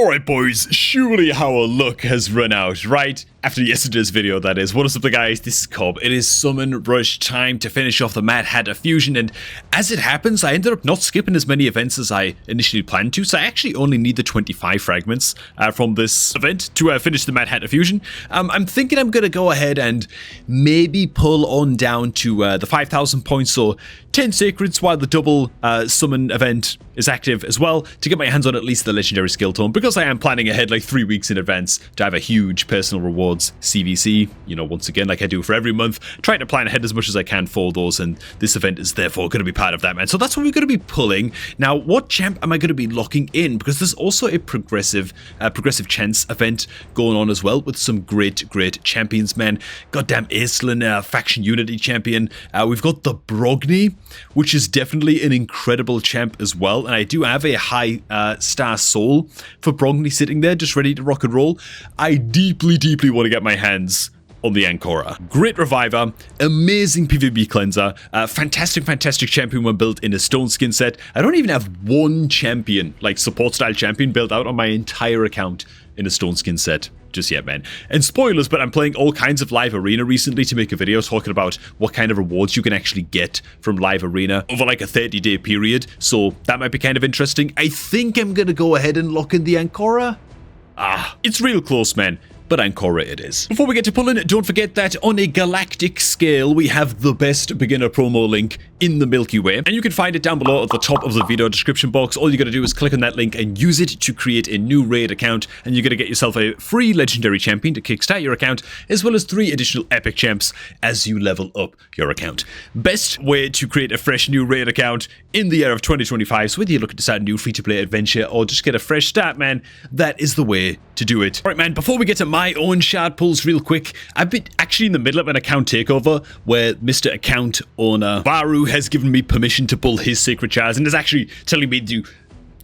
Alright boys, surely our luck has run out, right? After yesterday's video, that is. What is up guys, this is Cobb. It is Summon Rush time to finish off the Mad Hatter Fusion, and as it happens, I ended up not skipping as many events as I initially planned to, so I actually only need the 25 fragments from this event to finish the Mad Hatter Fusion. I'm thinking I'm gonna go ahead and maybe pull on down to the 5,000 points, so 10 Sacreds while the double summon event is active as well, to get my hands on at least the legendary skill tome, because I am planning ahead like 3 weeks in advance to have a huge personal rewards CVC, you know, once again, like I do for every month, trying to plan ahead as much as I can for those, and this event is therefore going to be part of that, man. So that's what we're going to be pulling. Now, what champ am I going to be locking in? Because there's also a progressive chance event going on as well, with some great champions, man. Goddamn Acelin, faction unity champion. We've got the Brogni, which is definitely an incredible champ as well, and I do have a high star soul for Brogni sitting there just ready to rock and roll. I deeply want to get my hands on the Ancora. Great reviver, amazing PvP cleanser, fantastic champion when built in a stone skin set. I don't even have one champion, like support style champion, built out on my entire account in a stone skin set just yet, man. And spoilers, but I'm playing all kinds of live arena recently to make a video talking about what kind of rewards you can actually get from live arena over like a 30-day period, so that might be kind of interesting. I think I'm gonna go ahead and lock in the Ancora. It's real close, man, but Ancora it is. Before we get to pulling, don't forget that on a galactic scale, we have the best beginner promo link in the Milky Way, and you can find it down below at the top of the video description box. All you gotta do is click on that link and use it to create a new raid account, and you're gonna get yourself a free legendary champion to kickstart your account, as well as 3 additional epic champs as you level up your account. Best way to create a fresh new raid account in the year of 2025, so whether you're looking to start a new free-to-play adventure or just get a fresh start, man, that is the way to do it. Alright, man, before we get to my own shard pulls real quick, I've been actually in the middle of an account takeover where Mr. Account Owner Varu has given me permission to pull his sacred shards, and is actually telling me to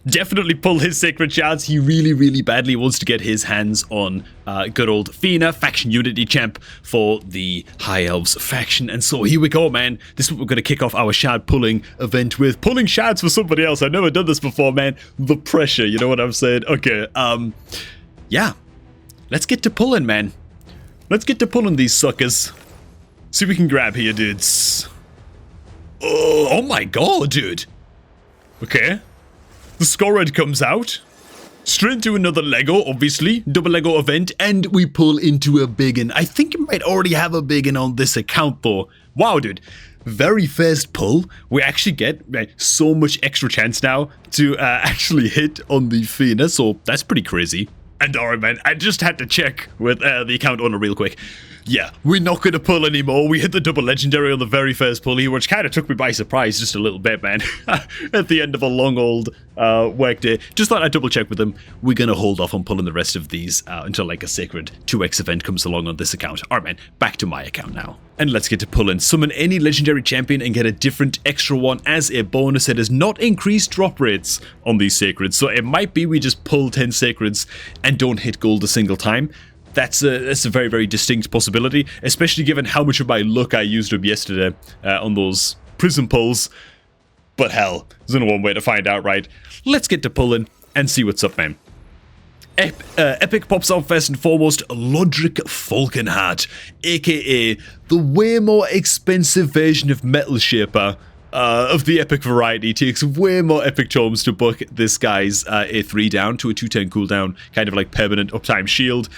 definitely pull his sacred shards. He really badly wants to get his hands on good old Fina, faction unity champ for the High Elves faction, and so here we go, man. This is what we're going to kick off our shard pulling event with. Pulling shards for somebody else. I've never done this before, man. The pressure, you know what I'm saying? Okay, yeah. Let's get to pulling, man. Let's get to pulling these suckers. See what we can grab here, dudes. Oh my god, dude. Okay. The Scorred comes out. Straight into another Lego, obviously. Double Lego event, and we pull into a big one. I think you might already have a big one on this account, though. Wow, dude. Very first pull, we actually get so much extra chance now to actually hit on the Fina, so that's pretty crazy. And alright, man, I just had to check with the account owner real quick. Yeah, we're not going to pull anymore. We hit the double legendary on the very first pull here, which kind of took me by surprise just a little bit, man. At the end of a long old work day. Just thought I'd double check with them. We're going to hold off on pulling the rest of these until like a sacred 2x event comes along on this account. Alright, man, back to my account now. And let's get to pulling. Summon any legendary champion and get a different extra one as a bonus. It does not increase drop rates on these sacreds, so it might be we just pull 10 sacreds and don't hit gold a single time. That's a very distinct possibility, especially given how much of my luck I used up yesterday on those prism pulls. But hell, there's only one way to find out, right? Let's get to pulling and see what's up, man. Epic pops out first and foremost, Lodric Falconheart, aka the way more expensive version of Metal Shaper of the epic variety. Takes way more epic tomes to book this guy's A3 down to a 2-turn cooldown, kind of like permanent uptime shield.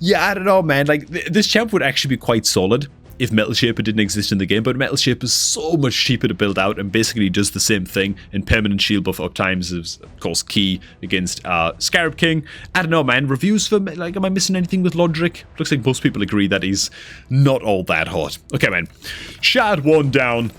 Yeah, I don't know, man, like this champ would actually be quite solid if Metal Shaper didn't exist in the game, but Metal Shaper is so much cheaper to build out and basically does the same thing, and permanent shield buff uptimes is of course key against Scarab King. I don't know, man, reviews for, like, am I missing anything with Lodric? Looks like most people agree that he's not all that hot. Okay, man, shard 1 down.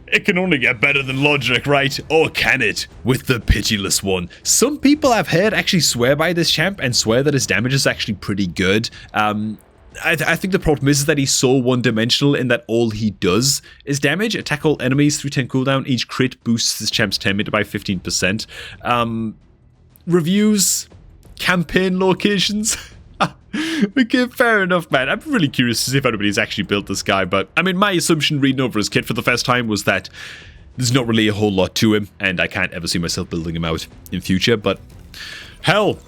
It can only get better than Lodric, right? Or can it? With the pitiless one. Some people I've heard actually swear by this champ and swear that his damage is actually pretty good. I think the problem is that he's so one-dimensional in that all he does is damage. Attack all enemies through 10 cooldown. Each crit boosts this champ's 10 meter by 15%. Reviews, campaign locations. Okay, fair enough, man. I'm really curious to see if anybody's actually built this guy, but I mean, my assumption reading over his kit for the first time was that there's not really a whole lot to him, and I can't ever see myself building him out in future, but hell,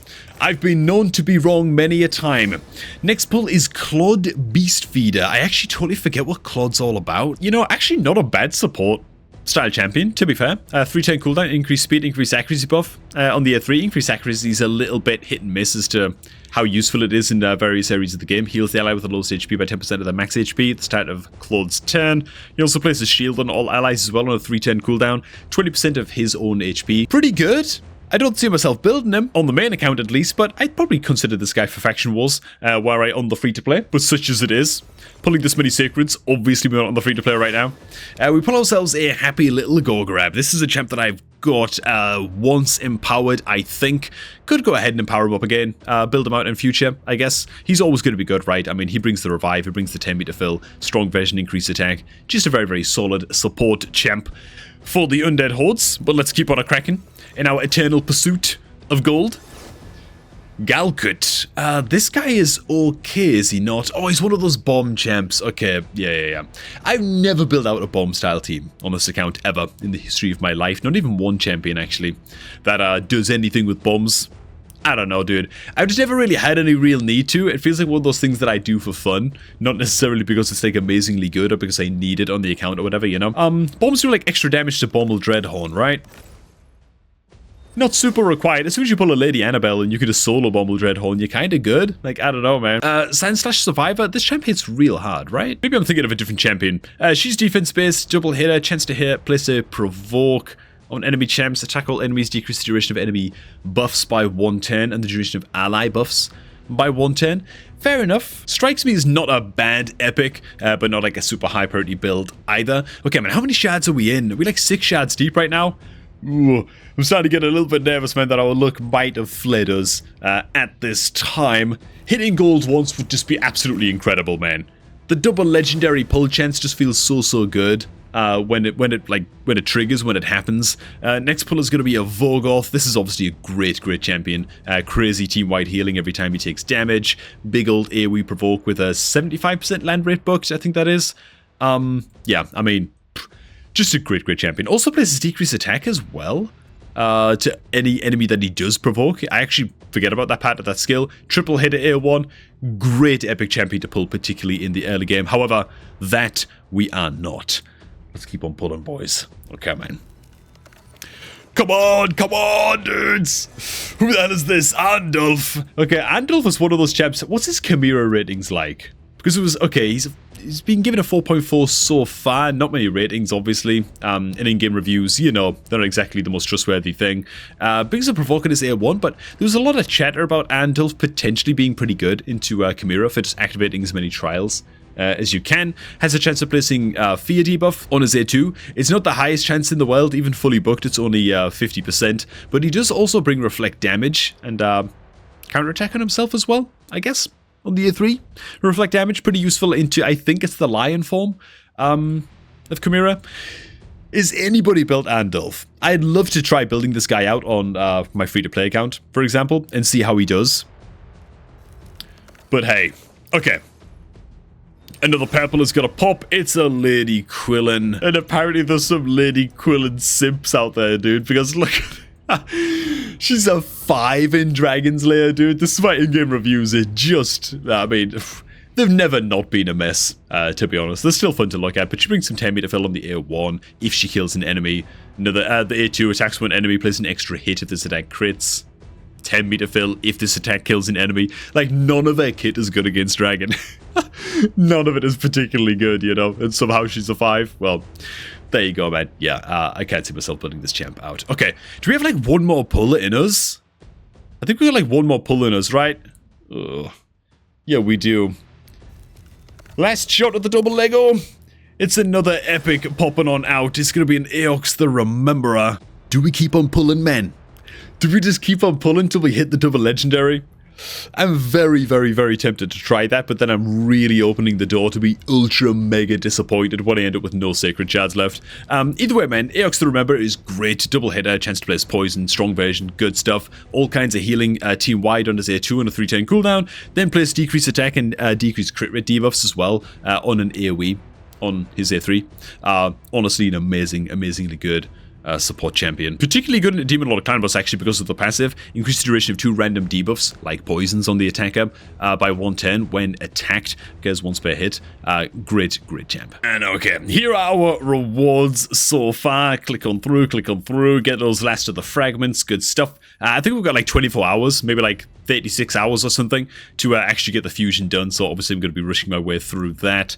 I've been known to be wrong many a time. Next pull is Clod Beast Feeder. I actually totally forget what Clod's all about. You know, actually not a bad support style champion, to be fair. 3-turn cooldown, increased speed, increased accuracy buff. On the A3, increased accuracy is a little bit hit and miss as to how useful it is in various areas of the game. Heals the ally with the lowest HP by 10% of their max HP at the start of Claude's turn. He also places a shield on all allies as well on a 3-turn cooldown, 20% of his own HP. Pretty good. I don't see myself building him, on the main account at least, but I'd probably consider this guy for Faction Wars, were I on the free-to-play, but such as it is. Pulling this many Sacreds, obviously we're not on the free-to-play right now. We pull ourselves a happy little Gorgrab. This is a champ that I've got once empowered, I think. Could go ahead and empower him up again, build him out in future, I guess. He's always going to be good, right? I mean, he brings the revive, he brings the 10-meter fill, strong version, increased attack. Just a very, very solid support champ for the undead hordes, but let's keep on a cracking in our eternal pursuit of gold. Galkut. This guy is okay, is he not? Oh, he's one of those bomb champs. Okay, yeah. I've never built out a bomb style team on this account ever in the history of my life. Not even one champion, actually, that does anything with bombs. I don't know, dude. I've just never really had any real need to. It feels like one of those things that I do for fun, not necessarily because it's like amazingly good or because I need it on the account or whatever, you know? Bombs do like extra damage to Bommel Dreadhorn, right? Not super required. As soon as you pull a Lady Annabelle and you can just solo Bommel Dreadhorn, you're kind of good. Like, I don't know, man. Sand/Slash Survivor, this champ hits real hard, right? Maybe I'm thinking of a different champion. She's defense-based, double hitter, chance to hit, place a provoke on enemy champs, attack all enemies, decrease the duration of enemy buffs by 1 turn, and the duration of ally buffs by 1 turn. Fair enough. Strikes me as not a bad epic, but not like a super high priority build either. Okay, man, how many shards are we in? Are we like 6 shards deep right now? Ooh, I'm starting to get a little bit nervous, man, that our luck might have fled us at this time. Hitting gold once would just be absolutely incredible, man. The double legendary pull chance just feels so good when it triggers, when it happens. Next pull is going to be a Vorgoth. This is obviously a great champion. Crazy team-wide healing every time he takes damage. Big old AoE provoke with a 75% land rate booked, I think that is. Yeah, I mean, just a great champion. Also places decreased attack as well to any enemy that he does provoke. I actually forget about that part of that skill. Triple hit at A1. Great epic champion to pull, particularly in the early game. However, that we are not. Let's keep on pulling, boys. Okay, man. Come on, dudes! Who the hell is this? Andulf! Okay, Andulf is one of those champs. What's his Chimera ratings like? Because it was, okay, he's been given a 4.4 so far. Not many ratings, obviously. And in-game reviews, you know, they're not exactly the most trustworthy thing. Brings a Provocateur is A1, but there was a lot of chatter about Andulf potentially being pretty good into Chimera for just activating as many trials as you can. Has a chance of placing Fear debuff on his A2. It's not the highest chance in the world, even fully booked, it's only 50%. But he does also bring Reflect damage and counterattack on himself as well, I guess. On the A3, reflect damage, pretty useful into, I think it's the lion form of Chimera. Is anybody built Andulf? I'd love to try building this guy out on my free-to-play account, for example, and see how he does. But hey, okay. Another purple is gonna pop. It's a Lady Quillen. And apparently there's some Lady Quillen simps out there, dude, because look at she's a 5 in Dragon's Lair, dude. This is why in-game reviews are just, I mean, they've never not been a mess, to be honest. They're still fun to look at, but she brings some 10 meter fill on the A1 if she kills an enemy. Another, the A2 attacks one enemy, plays an extra hit if this attack crits. 10 meter fill if this attack kills an enemy. Like, none of their kit is good against Dragon. None of it is particularly good, you know, and somehow she's a 5. Well, there you go, man. Yeah, I can't see myself putting this champ out. Okay, do we have like one more pull in us? I think we got like one more pull in us, right? Ugh. Yeah, we do. Last shot at the double Lego. It's another epic popping on out. It's going to be an Aox the Rememberer. Do we keep on pulling, men? Do we just keep on pulling till we hit the double legendary? I'm very tempted to try that, but then I'm really opening the door to be ultra mega disappointed when I end up with no sacred shards left. Either way, man, Aox the Rememberer is great. Double hitter, chance to place poison, strong version, good stuff. All kinds of healing team-wide on his A2 and a 3-turn cooldown. Then place decreased attack and decreased crit rate debuffs as well on an AoE on his A3. Honestly, an amazingly good support champion. Particularly good in Demon Lord Clan boss actually because of the passive. Increase the duration of 2 random debuffs, like poisons on the attacker, by 1 turn when attacked. Gets once per hit. Great champ. And okay, here are our rewards so far. Click on through, get those last of the fragments, good stuff. I think we've got like 24 hours, maybe like 36 hours or something to actually get the fusion done, so obviously I'm going to be rushing my way through that.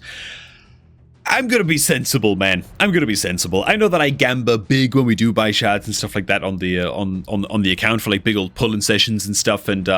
I'm gonna be sensible, man. I'm gonna be sensible. I know that I gamba big when we do buy shards and stuff like that on the on the account for like big old pulling sessions and stuff, and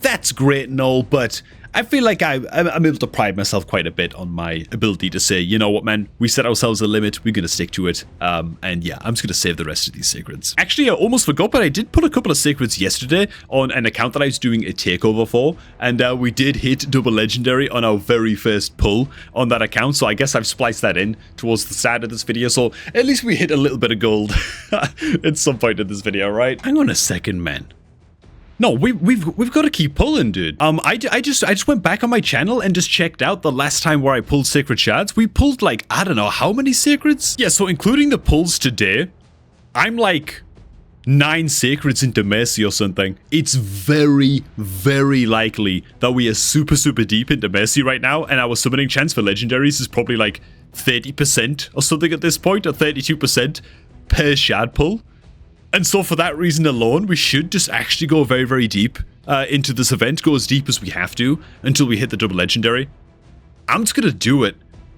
that's great and all, but I feel like I'm able to pride myself quite a bit on my ability to say, you know what, man, we set ourselves a limit, we're going to stick to it, and yeah, I'm just going to save the rest of these secrets. Actually, I almost forgot, but I did pull a couple of secrets yesterday on an account that I was doing a takeover for, and we did hit double legendary on our very first pull on that account, so I guess I've spliced that in towards the start of this video, so at least we hit a little bit of gold at some point in this video, right? Hang on a second, man. No, we've got to keep pulling, dude. I just went back on my channel and just checked out the last time where I pulled sacred shards. We pulled like, I don't know how many secrets. Yeah, so including the pulls today, I'm like 9 sacreds into Mercy or something. It's very, very likely that we are super deep into Mercy right now, and our summoning chance for legendaries is probably like 30% or something at this point, or 32% per shard pull. And so for that reason alone, we should just actually go very, very deep into this event. Go as deep as we have to until we hit the double legendary. I'm just going to do it.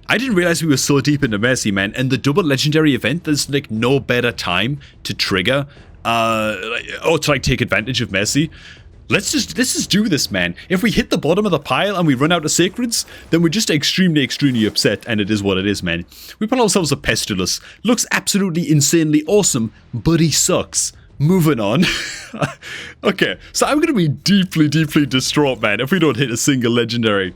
I didn't realize we were so deep into Mercy, man. And the double legendary event, there's like no better time to trigger or to like take advantage of Mercy. Let's just do this, man. If we hit the bottom of the pile and we run out of sacreds, then we're just extremely upset, and it is what it is, man. We put ourselves a Pestilus. Looks absolutely insanely awesome, but he sucks. Moving on. Okay, so I'm going to be deeply distraught, man, if we don't hit a single legendary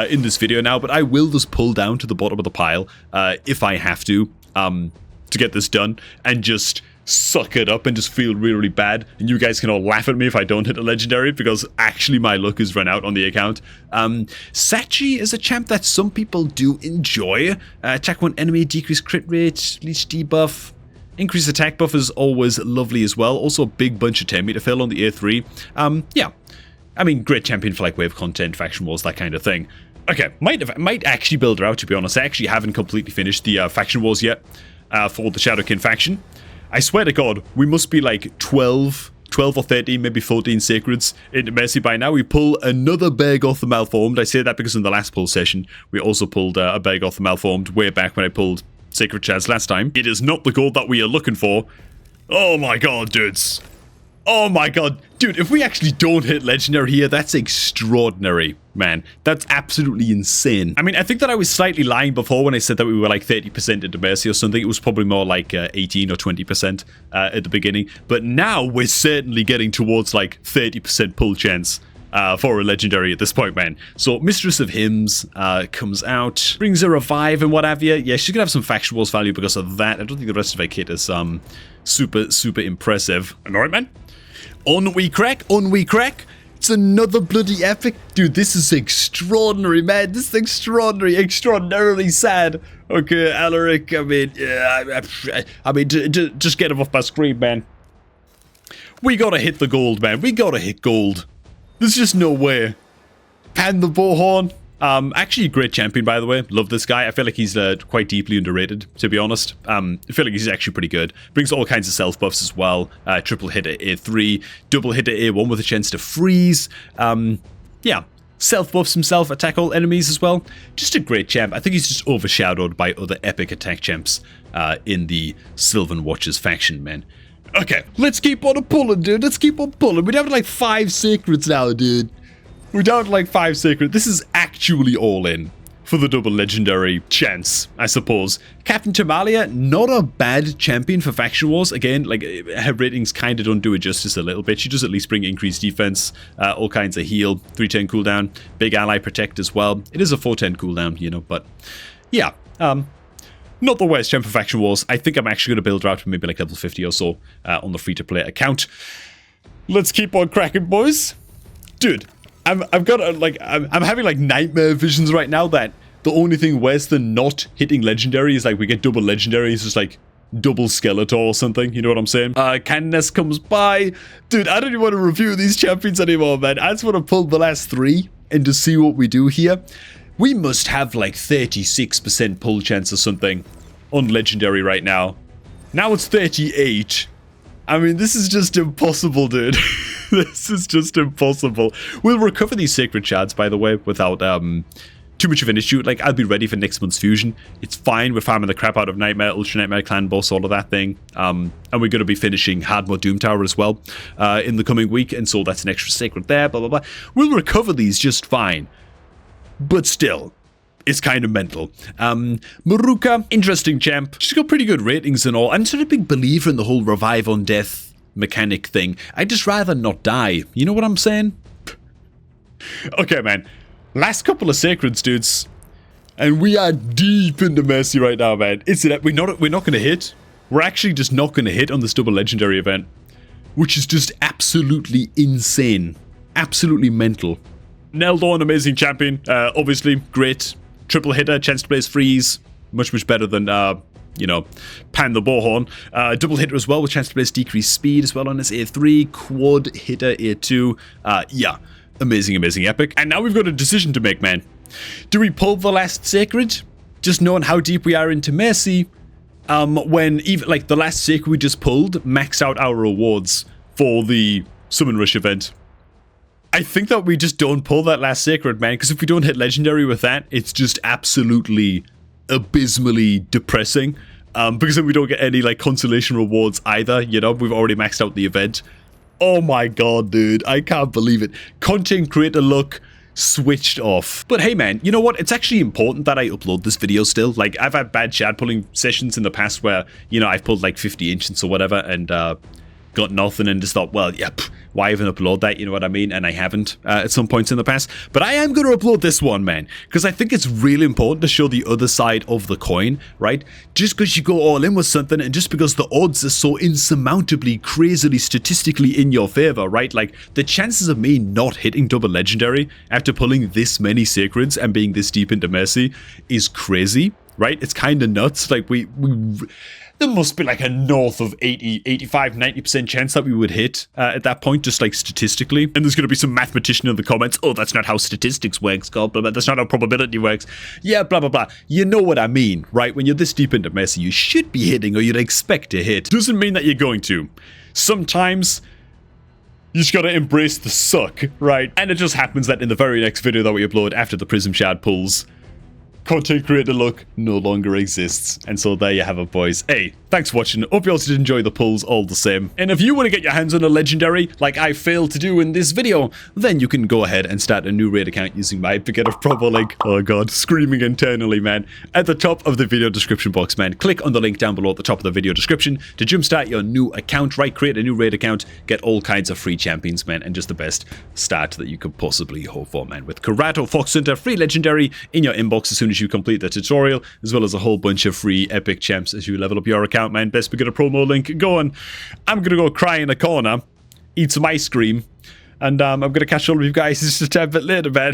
in this video now, but I will just pull down to the bottom of the pile if I have to get this done, and just suck it up and just feel really bad, and you guys can all laugh at me if I don't hit a legendary, because actually my luck has run out on the account. Sachi is a champ that some people do enjoy. Attack one enemy, decrease crit rate, leech debuff, increase attack buff is always lovely as well. Also a big bunch of 10 meter fill on the A3. Yeah, I mean, great champion for like wave content, faction wars, that kind of thing. Okay, might actually build her out, to be honest. I actually haven't completely finished the faction wars yet for the Shadowkin faction. I swear to God, we must be like 12 or 13, maybe 14 sacreds into Mercy by now. We pull another Bergoth the Malformed. I say that because in the last pull session, we also pulled a Bergoth the Malformed way back when I pulled Sacred Shards last time. It is not the gold that we are looking for. Oh my God, dudes. Oh my God. Dude, if we actually don't hit Legendary here, that's extraordinary, man. That's absolutely insane. I mean, I think that I was slightly lying before when I said that we were like 30% into Mercy or something. It was probably more like 18 or 20% at the beginning. But now we're certainly getting towards like 30% pull chance for a legendary at this point, man. So Mistress of Hymns comes out, brings a revive and what have you. Yeah, she's gonna have some faction wars value because of that. I don't think the rest of her kit is super impressive. Alright, man. On we crack. It's another bloody epic. Dude, this is extraordinary, man. This is extraordinary. Extraordinarily sad. Okay, Alaric, I mean, yeah, I mean, just get him off my screen, man. We gotta hit the gold, man. We gotta hit gold. There's just no way. Pan the Bullhorn. Actually, a great champion, by the way. Love this guy. I feel like he's quite deeply underrated, to be honest. I feel like he's actually pretty good. Brings all kinds of self buffs as well. Triple hit at A3, double hit at A1 with a chance to freeze. Yeah, self buffs himself, attack all enemies as well. Just a great champ. I think he's just overshadowed by other epic attack champs in the Sylvan Watchers faction, man. Okay, let's keep on pulling, dude. Let's keep on pulling. We're down to like 5 secrets now, dude. We're down to like 5 secrets. This is actually all in for the double legendary chance, I suppose. Captain Tamalia, not a bad champion for faction wars. Again, like her ratings kind of don't do it justice a little bit. She does at least bring increased defense, all kinds of heal, 310 cooldown, big ally protect as well. It is a 410 cooldown, you know, but yeah, not the worst champ for faction wars. I think I'm actually going to build her out to maybe like level 50 or so on the free-to-play account. Let's keep on cracking, boys. Dude, I've got like I'm having like nightmare visions right now that the only thing worse than not hitting legendary is like we get double legendary. It's just like double Skeletor or something, you know what I'm saying? Candace comes by. Dude, I don't even want to review these champions anymore, man. I just want to pull the last 3 and to see what we do here. We must have like 36% pull chance or something on Legendary right now. Now it's 38. I mean, this is just impossible, dude. This is just impossible. We'll recover these Sacred Shards, by the way, without too much of an issue. Like, I'll be ready for next month's fusion. It's fine. We're farming the crap out of Nightmare, Ultra Nightmare, Clan Boss, all of that thing. And we're going to be finishing Hard Mode Doom Tower as well in the coming week. And so that's an extra Sacred there, blah, blah, blah. We'll recover these just fine. But still, it's kind of mental. Maruka, interesting champ. She's got pretty good ratings and all. I'm sort of a big believer in the whole revive on death mechanic thing. I'd just rather not die. You know what I'm saying? Okay, man. Last couple of Sacreds, dudes. And we are deep into Mercy right now, man. We're not going to hit. We're actually just not going to hit on this double legendary event. Which is just absolutely insane. Absolutely mental. Neldor, amazing champion. Obviously, great. Triple hitter, chance to place freeze. Much, much better than, you know, Pan the Boarhorn. Double hitter as well with chance to place decreased speed as well on his A3. Quad hitter A2. Yeah, amazing, amazing epic. And now we've got a decision to make, man. Do we pull the last Sacred? Just knowing how deep we are into Mercy. When even, like, the last Sacred we just pulled maxed out our rewards for the Summon Rush event. I think that we just don't pull that last Sacred, man, because if we don't hit Legendary with that, it's just absolutely abysmally depressing. Because then we don't get any, like, consolation rewards either, you know, we've already maxed out the event. Oh my god, dude, I can't believe it. Content creator look switched off. But hey, man, you know what? It's actually important that I upload this video still. Like, I've had bad shard pulling sessions in the past where, you know, I've pulled like 50 inches or whatever and, got nothing and just thought, well, yeah, why even upload that, you know what I mean? And I haven't at some points in the past. But I am going to upload this one, man, because I think it's really important to show the other side of the coin, right? Just because you go all in with something and just because the odds are so insurmountably, crazily, statistically in your favor, right? Like, the chances of me not hitting double legendary after pulling this many Sacreds and being this deep into Mercy is crazy, right? It's kind of nuts. Like, there must be like a north of 80, 85, 90% chance that we would hit at that point, just like statistically. And there's going to be some mathematician in the comments, oh, that's not how statistics works, God, blah, blah, that's not how probability works. Yeah, blah, blah, blah. You know what I mean, right? When you're this deep into Mercy, you should be hitting or you'd expect to hit. Doesn't mean that you're going to. Sometimes you just gotta embrace the suck, right? And it just happens that in the very next video that we upload after the Prism Shard pulls, content creator look no longer exists. And so there you have it, boys. Hey, thanks for watching. Hope you all did enjoy the pulls all the same. And if you want to get your hands on a legendary, like I failed to do in this video, then you can go ahead and start a new raid account using my Picket of Proper link. Oh god, screaming internally, man. At the top of the video description box, man. Click on the link down below at the top of the video description to jumpstart your new account, right? Create a new raid account, get all kinds of free champions, man, and just the best start that you could possibly hope for, man. With Karato, Fox Hunter, free legendary in your inbox as soon as you complete the tutorial, as well as a whole bunch of free epic champs as you level up your account, man. Best Picket of promo link going. I'm gonna go cry in a corner, eat some ice cream, and I'm gonna catch all of you guys just a tad bit later, man.